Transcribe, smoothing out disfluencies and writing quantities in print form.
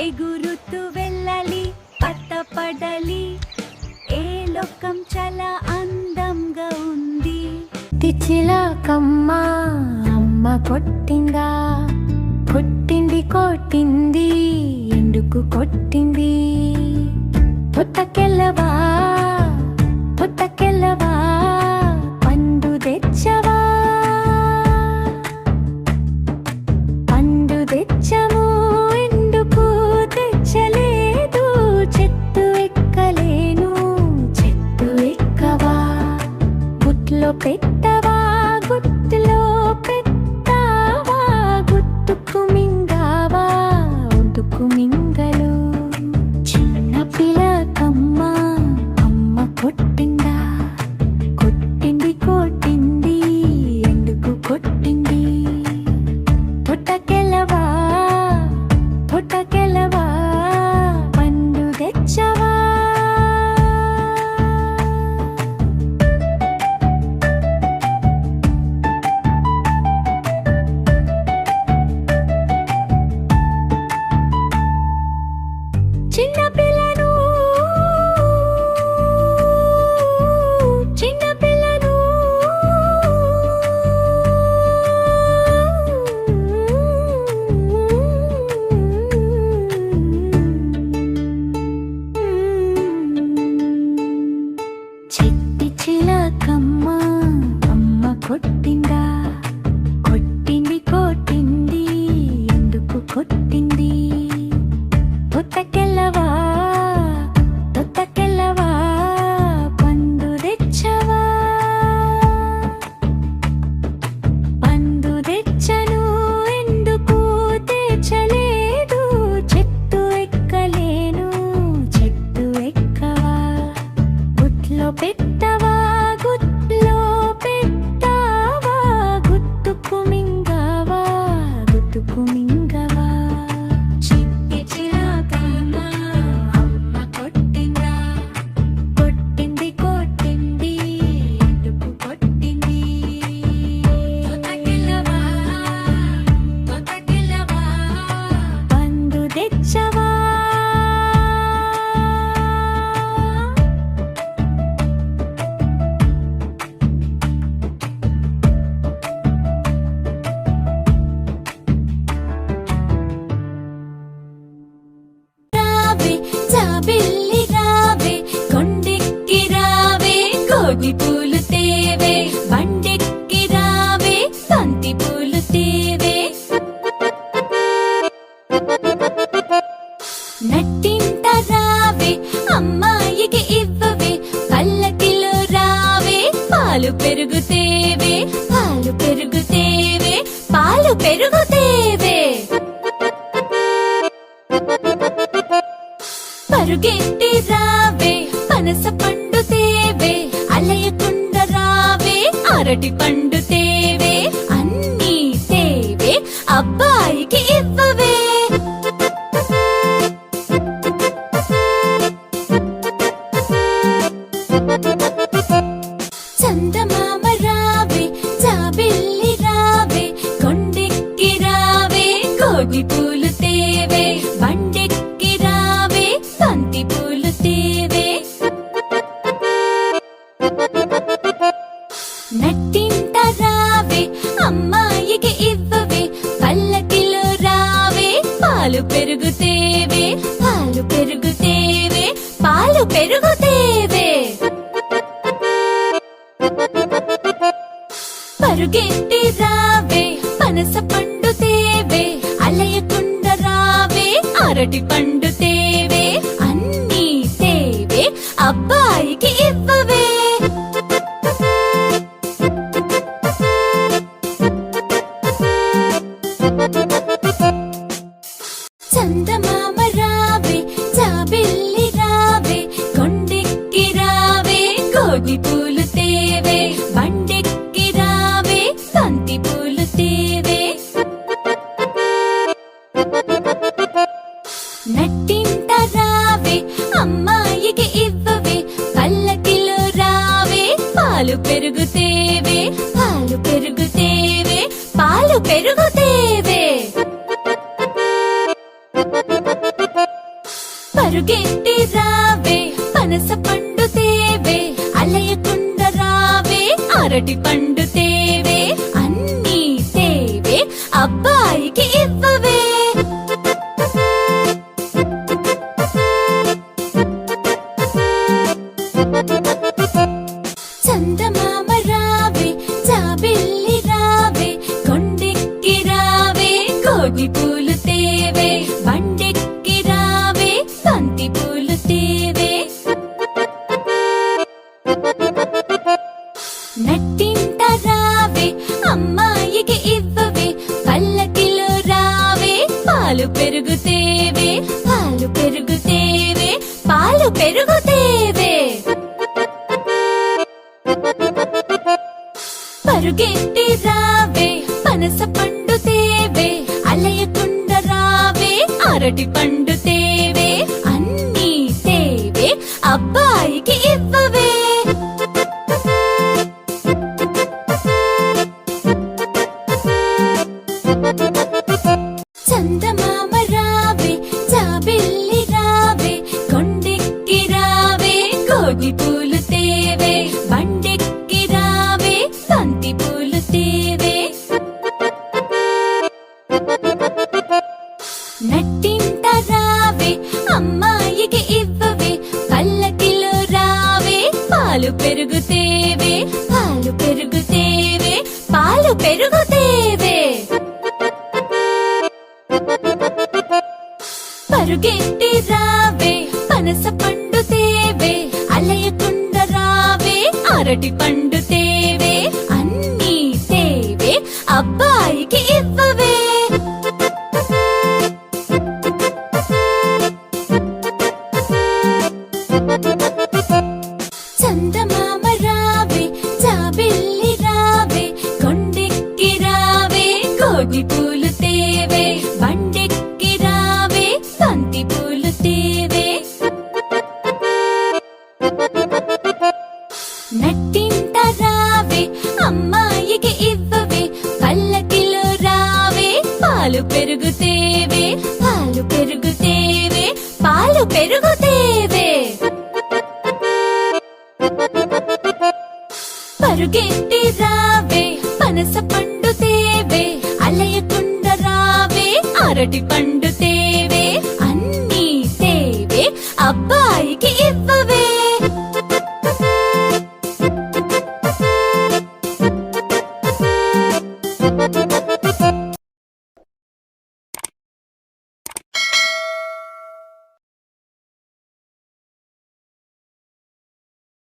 ఎగురుతూ వెళ్ళాలి పట్టపడాలి ఏ లోకం చాలా అందంగా ఉంది. చిలకమ్మ అమ్మ కొట్టిందా, కొట్టింది కొట్టింది ఎందుకు కొట్టింది? పొత్తకెళ్ళవా పొత్తకెళ్ళవా పండు తెచ్చవా, పండు తెచ్చము ఎందుకు తెచ్చలేదు? చెట్టు ఎక్కలేను చెట్టు ఎక్కవా, గుట్లో పెట్టవా గుత్తులో పెట్టావా, గుత్తుకు మింగావా ఉదుకు మింగలు. చిన్న పిలకమ్మ అమ్మ కొట్టిందా, కొట్టింది కొట్టింది ఎందుకు కొట్టింది? పొట్టకెళ్ళవా పొట్టకెళ్ళవా పండు తెచ్చవా. చిన్న పిల్లను చిన్న పిల్లను చిట్టి చిలకమ్మ అమ్మ కొట్టిందా, కొట్టింది కొట్టింది ఎందుకు కొట్టింది? పొత్తకెళ్ళవా పొత్తకెళ్ళవా పండు తెచ్చవా, పండు తెచ్చను ఎందుకు తెచ్చలేదు? చెట్టు ఎక్కలేను చెట్టు ఎక్కవా, గుట్లో పెట్టవా గుట్లో పెట్టావా, గుత్తుకు మింగావా గుత్తుకు మింగవా. చిట్టి చిలకమ్మ అమ్మ కొట్టిందా, కొట్టింది కొట్టింది ఎందుకు కొట్టింది? పొత్తకెళ్ళవా పొత్తకెళ్ళవా పండు తెచ్చవా. రావే జాబిల్లి రావే కొండెక్కి రావే కోడి పూలు తేవే, బండెక్కి రావే బంతి పూలు తేవే. నట్టింట రావే అమ్మాయికి ఇవ్వవే, పల్లకిలో రావే పాలు పెరుగు తేవే, పాలు పెరుగు తేవే, పాలు పెరుగు తేవే. పరుగెత్తి రావే పనస పండు తేవే, అలయకుండా రావే అరటి పండు తేవే, అన్నీ తేవే అబ్బాయికి ఇవ్వవే. చందమామ రావే జాబిల్లి రావే కొండెక్కి రావే కోడి పూలు తేవే, బండెక్కి రావే బంతి పూలు తేవే. నట్టింట రావే అమ్మాయికి ఇవ్వవే, పల్లకిలో రావే పాలు పెరుగు తేవే, పాలు పెరుగు తేవే, పాలు పెరుగు తేవే. పరుగెత్తి రావే పనస పండు తేవే, అలయకుండా రావే అరటి పండు తేవే, అన్నీ తేవే అబ్బాయికి ఇవ్వవే. చందమామ రావే జాబిల్లి రావే కొండెక్కి రావే కోడి పూలు తేవే, బండెక్కి రావే బంతి పూలు తేవే. నట్టింట రావే అమ్మాయికి ఇవ్వవే, పల్లకిలో రావే పాలు పెరుగు తేవే, పాలు పెరుగు తేవే, పాలు పెరుగు తేవే. పరుగెట్టి రావే పనస పండు తేవే అలయకుండా రావే అరటి పండు తేవే అన్నీ తేవే అబ్బాయికి ఇవ్వవే చందమామ రావే జాబిల్లి రావే కొండెక్కి రావే కోడి పూలు తేవే బండెక్కి రావే బంతి పూలు తేవే నట్టింట రావే అమ్మాయికి ఇవ్వవే పల్లకిలో రావే పాలు పెరుగు తేవే పాలు పెరుగు తేవే పాలు పెరుగు తేవే పరుగెట్టి రావే పనస పండు తేవే అలయకుండా రావే అరటి పండు తేవే అన్నీ తేవే అబ్బాయికి ఇవ్వవే చందమామ రావే జాబిల్లి రావే కొండెక్కి రావే కోడి పూలు తేవే బండెక్కి రావే బంతి పూలు తేవే నట్టింట రావే అమ్మాయికి ఇవ్వవే పల్లకిలో రావే పాలు పెరుగు తేవే పాలు పెరుగు తేవే పాలు పెరుగు తేవే పరుగెట్టి రావే పనస పండు తేవే అలయకుండా రావే అరటి పండు తేవే అన్నీ తేవే అబ్బాయికి ఇవ్వవే చందమామ రావే జాబిల్లి రావే కొండెక్కి రావే కోడి పూలు తేవే బండెక్కి రావే బంతి పూలు తేవే నట్టింట రావే అమ్మాయికి ఇవ్వవే పల్లకిలో రావే పాలు పెరుగు తేవే పాలు పెరుగు తేవే పాలు పెరుగు తేవే పరుగెట్టి రావే పనస పండు తేవే అలయకుండా రావే అరటి పండు తేవే